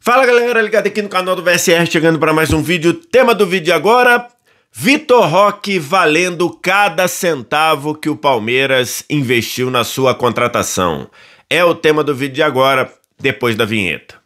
Fala galera, ligado aqui no canal do VSR, chegando para mais um vídeo. Tema do vídeo agora: Vitor Roque valendo cada centavo que o Palmeiras investiu na sua contratação. É o tema do vídeo de agora, depois da vinheta.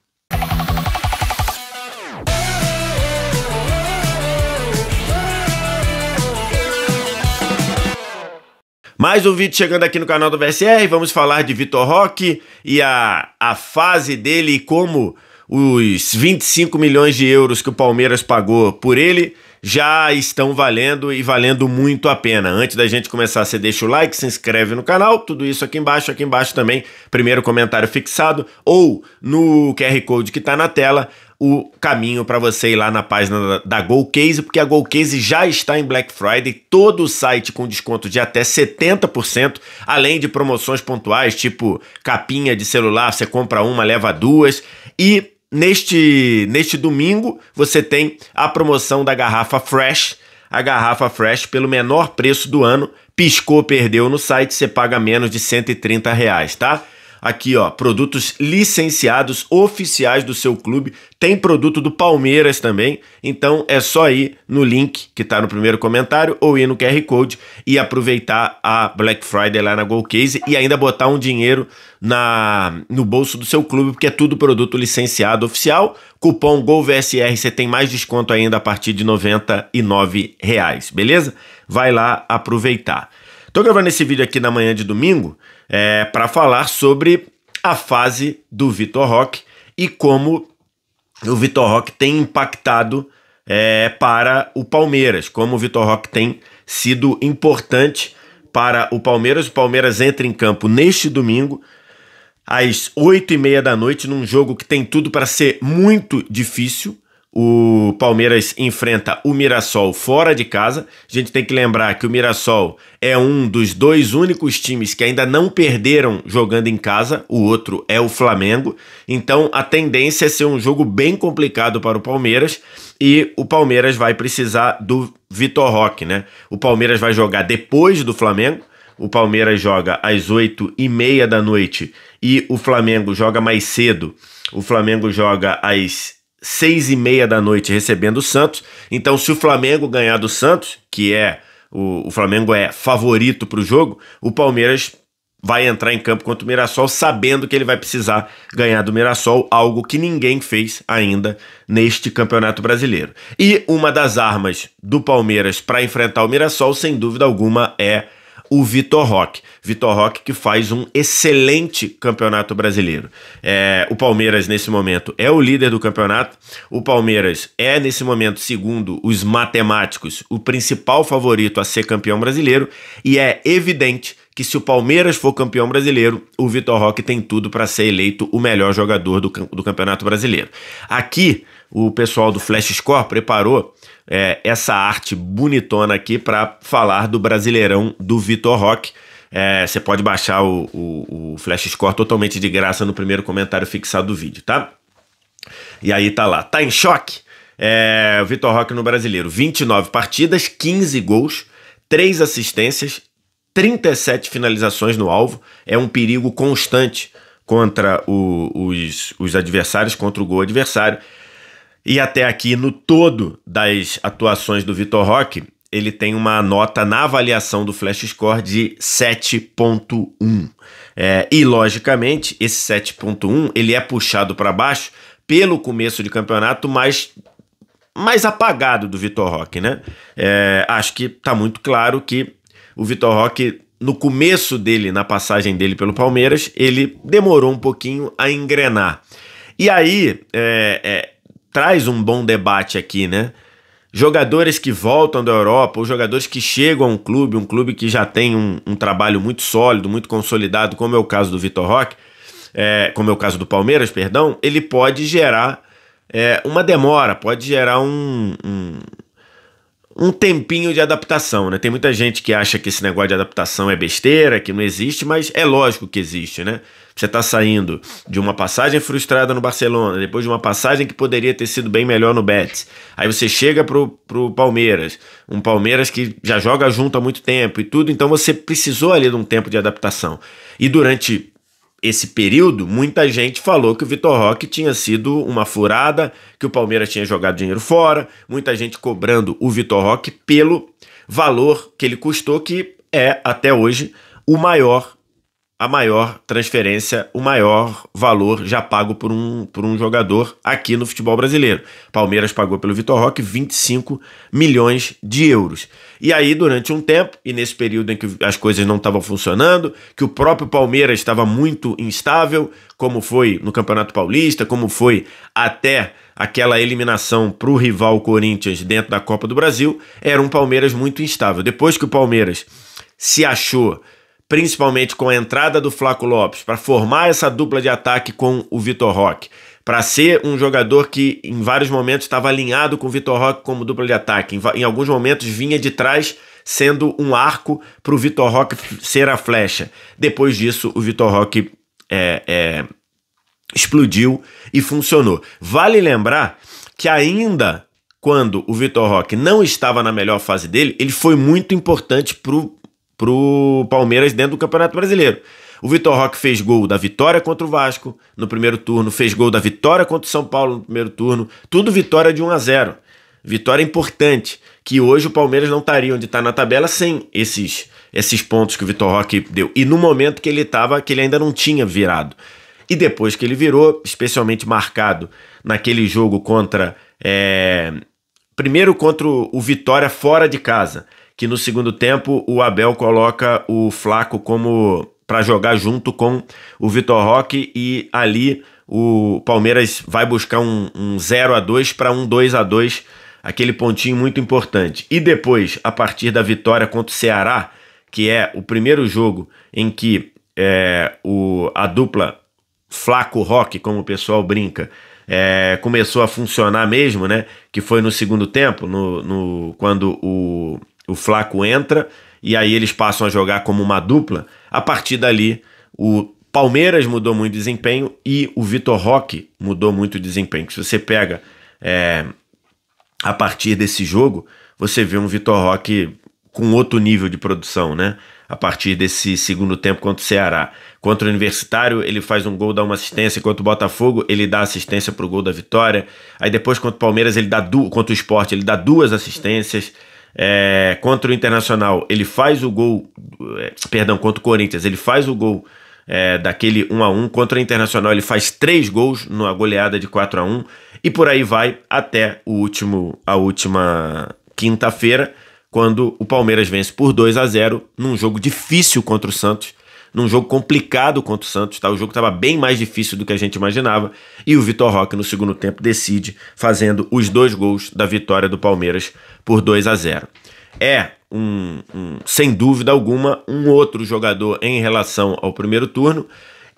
Mais um vídeo chegando aqui no canal do VSR, vamos falar de Vitor Roque e a fase dele e como os 25 milhões de euros que o Palmeiras pagou por ele já estão valendo e valendo muito a pena. Antes da gente começar, você deixa o like, se inscreve no canal, tudo isso aqui embaixo também, primeiro comentário fixado ou no QR Code que está na tela, o caminho para você ir lá na página da Golcase, porque a Golcase já está em Black Friday, todo o site com desconto de até 70%, além de promoções pontuais, tipo capinha de celular, você compra uma, leva duas, e neste domingo você tem a promoção da garrafa Fresh. A garrafa Fresh pelo menor preço do ano, piscou, perdeu no site, você paga menos de R$130, tá? Aqui, ó, produtos licenciados oficiais do seu clube. Tem produto do Palmeiras também. Então é só ir no link que tá no primeiro comentário ou ir no QR Code e aproveitar a Black Friday lá na Golcase e ainda botar um dinheiro no bolso do seu clube, porque é tudo produto licenciado oficial. Cupom GOLVSR, você tem mais desconto ainda a partir de R$99, beleza? Vai lá aproveitar. Tô gravando esse vídeo aqui na manhã de domingo para falar sobre a fase do Vitor Roque e como o Vitor Roque tem impactado para o Palmeiras, como o Vitor Roque tem sido importante para o Palmeiras. O Palmeiras entra em campo neste domingo, às 8h30 da noite, num jogo que tem tudo para ser muito difícil. O Palmeiras enfrenta o Mirassol fora de casa. A gente tem que lembrar que o Mirassol é um dos dois únicos times que ainda não perderam jogando em casa. O outro é o Flamengo. Então a tendência é ser um jogo bem complicado para o Palmeiras. E o Palmeiras vai precisar do Vitor Roque, né? O Palmeiras vai jogar depois do Flamengo. O Palmeiras joga às 8h30 da noite e o Flamengo joga mais cedo. O Flamengo joga às 6h30 da noite recebendo o Santos. Então, se o Flamengo ganhar do Santos, que o Flamengo é favorito para o jogo, o Palmeiras vai entrar em campo contra o Mirassol sabendo que ele vai precisar ganhar do Mirassol, algo que ninguém fez ainda neste Campeonato Brasileiro. E uma das armas do Palmeiras para enfrentar o Mirassol, sem dúvida alguma, é o Vitor Roque. Vitor Roque que faz um excelente Campeonato Brasileiro. O Palmeiras, nesse momento, é o líder do campeonato. O Palmeiras é, nesse momento, segundo os matemáticos, o principal favorito a ser campeão brasileiro. E é evidente que se o Palmeiras for campeão brasileiro, o Vitor Roque tem tudo para ser eleito o melhor jogador do Campeonato Brasileiro. Aqui, o pessoal do Flash Score preparou essa arte bonitona aqui para falar do Brasileirão do Vitor Roque. Você pode baixar o Flash Score totalmente de graça no primeiro comentário fixado do vídeo, tá? E aí tá lá, tá em choque? O Vitor Roque no Brasileiro, 29 partidas, 15 gols, 3 assistências, 37 finalizações no alvo. É um perigo constante contra os adversários, contra o gol adversário. E até aqui, no todo das atuações do Vitor Roque, ele tem uma nota na avaliação do Flash Score de 7.1. E, logicamente, esse 7.1 ele é puxado para baixo pelo começo de campeonato mais apagado do Vitor Roque, né? Acho que está muito claro que o Vitor Roque, no começo dele, na passagem dele pelo Palmeiras, ele demorou um pouquinho a engrenar. E aí traz um bom debate aqui, né? Jogadores que voltam da Europa, ou jogadores que chegam a um clube que já tem um trabalho muito sólido, muito consolidado, como é o caso do Vitor Roque, como é o caso do Palmeiras, perdão, ele pode gerar uma demora, pode gerar um tempinho de adaptação, né? Tem muita gente que acha que esse negócio de adaptação é besteira, que não existe, mas é lógico que existe, né? Você tá saindo de uma passagem frustrada no Barcelona, depois de uma passagem que poderia ter sido bem melhor no Betis. Aí você chega pro Palmeiras, um Palmeiras que já joga junto há muito tempo e tudo, então você precisou ali de um tempo de adaptação. E durante esse período, muita gente falou que o Vitor Roque tinha sido uma furada, que o Palmeiras tinha jogado dinheiro fora, muita gente cobrando o Vitor Roque pelo valor que ele custou, que é, até hoje, a maior transferência, o maior valor já pago por um jogador aqui no futebol brasileiro. Palmeiras pagou pelo Vitor Roque 25 milhões de euros. E aí, durante um tempo, e nesse período em que as coisas não estavam funcionando, que o próprio Palmeiras estava muito instável, como foi no Campeonato Paulista, como foi até aquela eliminação para o rival Corinthians dentro da Copa do Brasil, era um Palmeiras muito instável. Depois que o Palmeiras se achou, principalmente com a entrada do Flaco Lopes, para formar essa dupla de ataque com o Vitor Roque, para ser um jogador que em vários momentos estava alinhado com o Vitor Roque como dupla de ataque, em alguns momentos vinha de trás sendo um arco para o Vitor Roque ser a flecha. Depois disso, o Vitor Roque explodiu e funcionou. Vale lembrar que ainda quando o Vitor Roque não estava na melhor fase dele, ele foi muito importante pro Palmeiras dentro do Campeonato Brasileiro. O Vitor Roque fez gol da vitória contra o Vasco no primeiro turno, fez gol da vitória contra o São Paulo no primeiro turno, tudo vitória de 1-0. Vitória importante, que hoje o Palmeiras não estaria onde está na tabela sem esses pontos que o Vitor Roque deu. E no momento que ele estava, que ele ainda não tinha virado. E depois que ele virou, especialmente marcado naquele jogo primeiro contra o Vitória fora de casa, que no segundo tempo o Abel coloca o Flaco como para jogar junto com o Vitor Roque, e ali o Palmeiras vai buscar um 0-2 para um 2-2, aquele pontinho muito importante. E depois, a partir da vitória contra o Ceará, que é o primeiro jogo em que a dupla Flaco-Roque, como o pessoal brinca, começou a funcionar mesmo, né? Que foi no segundo tempo, quando o Flaco entra, e aí eles passam a jogar como uma dupla. A partir dali, o Palmeiras mudou muito o desempenho e o Vitor Roque mudou muito o desempenho. Se você pega a partir desse jogo, você vê um Vitor Roque com outro nível de produção, né? A partir desse segundo tempo contra o Ceará. Contra o Universitário, ele faz um gol, dá uma assistência. Contra o Botafogo, ele dá assistência para o gol da vitória. Aí depois, contra o Palmeiras, contra o Sport, ele dá 2 assistências. Contra o Internacional, ele faz o gol, contra o Corinthians, ele faz o gol daquele 1-1, contra o Internacional ele faz 3 gols numa goleada de 4-1, e por aí vai até a última quinta-feira, quando o Palmeiras vence por 2-0, num jogo difícil contra o Santos, num jogo complicado contra o Santos, tá? O jogo estava bem mais difícil do que a gente imaginava, e o Vitor Roque no segundo tempo decide, fazendo os 2 gols da vitória do Palmeiras por 2-0. Sem dúvida alguma, um outro jogador em relação ao primeiro turno,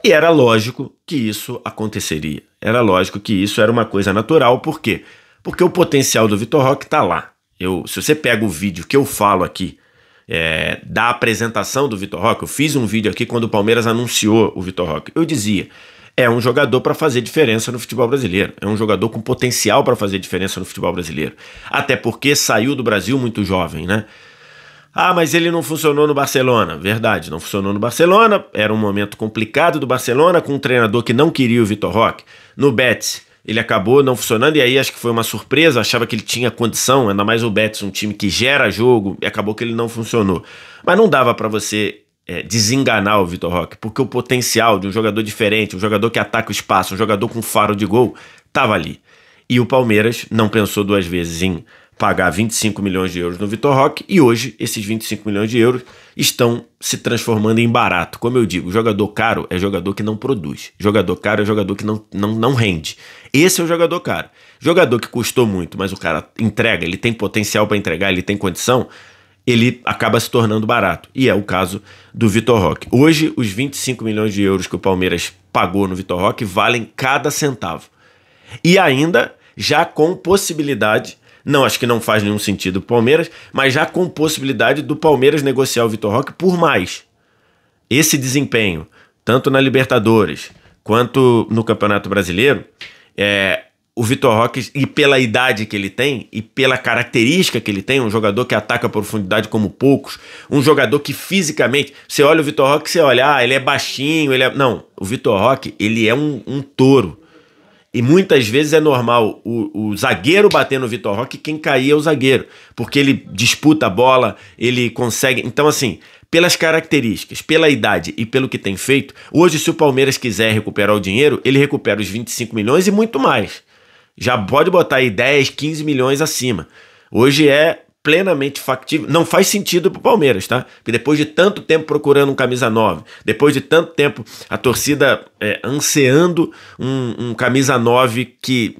e era lógico que isso aconteceria. Era lógico que isso era uma coisa natural. Por quê? Porque o potencial do Vitor Roque está lá. Se você pega o vídeo que eu falo aqui, da apresentação do Vitor Roque, eu fiz um vídeo aqui quando o Palmeiras anunciou o Vitor Roque, eu dizia, é um jogador para fazer diferença no futebol brasileiro, é um jogador com potencial para fazer diferença no futebol brasileiro, até porque saiu do Brasil muito jovem, né? Mas ele não funcionou no Barcelona. Verdade, não funcionou no Barcelona, era um momento complicado do Barcelona, com um treinador que não queria o Vitor Roque. No Betis, ele acabou não funcionando, e aí acho que foi uma surpresa, achava que ele tinha condição, ainda mais o Betis, um time que gera jogo, e acabou que ele não funcionou. Mas não dava para você desenganar o Vitor Roque, porque o potencial de um jogador diferente, um jogador que ataca o espaço, um jogador com faro de gol, estava ali. E o Palmeiras não pensou 2 vezes em pagar 25 milhões de euros no Vitor Roque, e hoje esses 25 milhões de euros estão se transformando em barato. Como eu digo, jogador caro é jogador que não produz. Jogador caro é jogador que não rende. Esse é o jogador caro. Jogador que custou muito, mas o cara entrega, ele tem potencial para entregar, ele tem condição, ele acaba se tornando barato. E é o caso do Vitor Roque. Hoje, os 25 milhões de euros que o Palmeiras pagou no Vitor Roque valem cada centavo. E ainda, já com possibilidade, não, acho que não faz nenhum sentido o Palmeiras, mas já com possibilidade do Palmeiras negociar o Vitor Roque por mais. Esse desempenho, tanto na Libertadores quanto no Campeonato Brasileiro, o Vitor Roque, e pela idade que ele tem, e pela característica que ele tem, um jogador que ataca a profundidade como poucos, um jogador que fisicamente, você olha o Vitor Roque, você olha, ele é baixinho, Não, o Vitor Roque, ele é um touro. E muitas vezes é normal o zagueiro bater no Vitor Roque, quem cair é o zagueiro, porque ele disputa a bola, ele consegue... Então, assim, pelas características, pela idade e pelo que tem feito, hoje, se o Palmeiras quiser recuperar o dinheiro, ele recupera os 25 milhões e muito mais. Já pode botar aí 10, 15 milhões acima. Hoje é plenamente factível. Não faz sentido pro Palmeiras, tá? Porque depois de tanto tempo procurando um camisa 9, depois de tanto tempo a torcida ansiando um camisa 9 que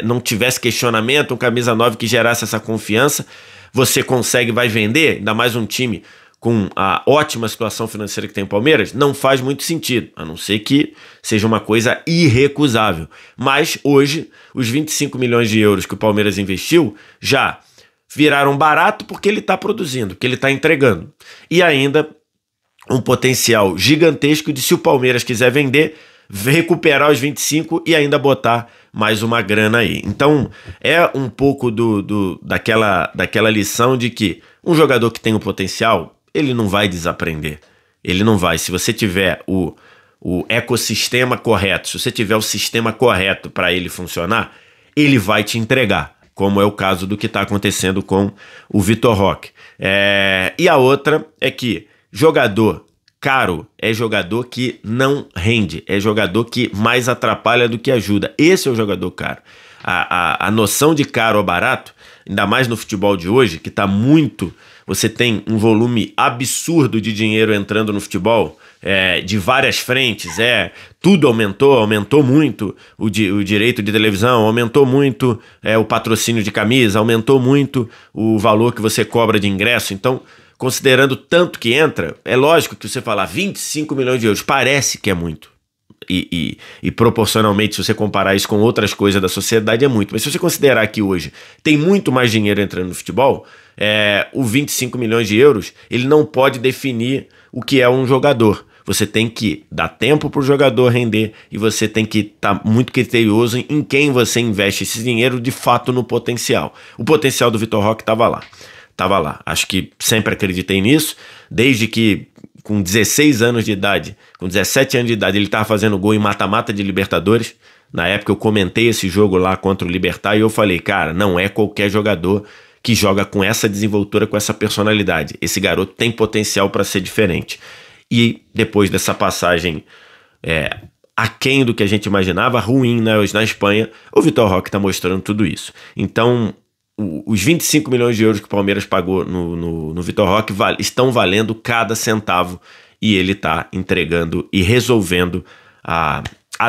não tivesse questionamento, um camisa 9 que gerasse essa confiança, você consegue, vai vender, ainda mais um time com a ótima situação financeira que tem o Palmeiras, não faz muito sentido, a não ser que seja uma coisa irrecusável. Mas hoje, os 25 milhões de euros que o Palmeiras investiu já viraram barato porque ele está produzindo, porque ele está entregando. E ainda um potencial gigantesco de, se o Palmeiras quiser vender, recuperar os 25 e ainda botar mais uma grana aí. Então é um pouco daquela lição de que um jogador que tem o potencial, ele não vai desaprender. Ele não vai. Se você tiver o ecossistema correto, se você tiver o sistema correto para ele funcionar, ele vai te entregar, como é o caso do que está acontecendo com o Vitor Roque. E a outra é que jogador caro é jogador que não rende, é jogador que mais atrapalha do que ajuda. Esse é o jogador caro. A noção de caro ou barato, ainda mais no futebol de hoje, que está muito... Você tem um volume absurdo de dinheiro entrando no futebol, de várias frentes, tudo aumentou muito o direito de televisão, aumentou muito o patrocínio de camisa, aumentou muito o valor que você cobra de ingresso. Então, considerando tanto que entra, é lógico que você falar 25 milhões de euros, parece que é muito. E proporcionalmente, se você comparar isso com outras coisas da sociedade, é muito. Mas se você considerar que hoje tem muito mais dinheiro entrando no futebol, o 25 milhões de euros, ele não pode definir o que é um jogador. Você tem que dar tempo para o jogador render e você tem que estar muito criterioso em quem você investe esse dinheiro de fato no potencial. O potencial do Vitor Roque estava lá. Estava lá. Acho que sempre acreditei nisso, desde que com 16 anos de idade, com 17 anos de idade, ele estava fazendo gol em mata-mata de Libertadores. Na época eu comentei esse jogo lá contra o Libertad e eu falei, cara, não é qualquer jogador que joga com essa desenvoltura, com essa personalidade. Esse garoto tem potencial para ser diferente. E depois dessa passagem aquém do que a gente imaginava, ruim na Espanha, o Vitor Roque está mostrando tudo isso. Então, os 25 milhões de euros que o Palmeiras pagou no Vitor Roque estão valendo cada centavo e ele está entregando e resolvendo a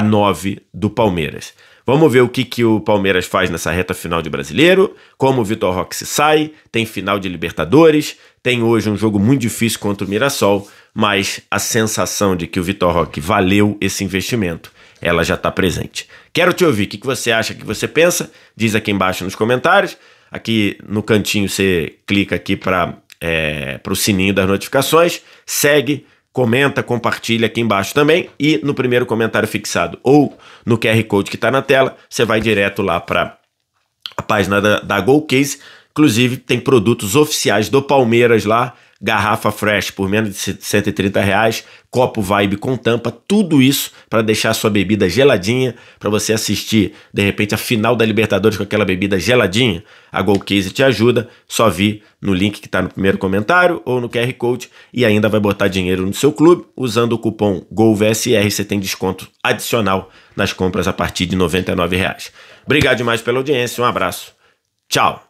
9 do Palmeiras. Vamos ver o que o Palmeiras faz nessa reta final de Brasileiro, como o Vitor Roque se sai, tem final de Libertadores, tem hoje um jogo muito difícil contra o Mirassol, mas a sensação de que o Vitor Roque valeu esse investimento, ela já está presente. Quero te ouvir, o que você acha, o que você pensa, diz aqui embaixo nos comentários. Aqui no cantinho você clica aqui para o sininho das notificações, segue, comenta, compartilha aqui embaixo também e no primeiro comentário fixado ou no QR Code que está na tela, você vai direto lá para a página da GolCase. Inclusive tem produtos oficiais do Palmeiras lá, garrafa fresh por menos de R$130, copo Vibe com tampa, tudo isso para deixar a sua bebida geladinha, para você assistir de repente a final da Libertadores com aquela bebida geladinha. A GolCase te ajuda, só vir no link que está no primeiro comentário ou no QR Code e ainda vai botar dinheiro no seu clube. Usando o cupom GOLVSR você tem desconto adicional nas compras a partir de R$99. Obrigado demais pela audiência, um abraço, tchau!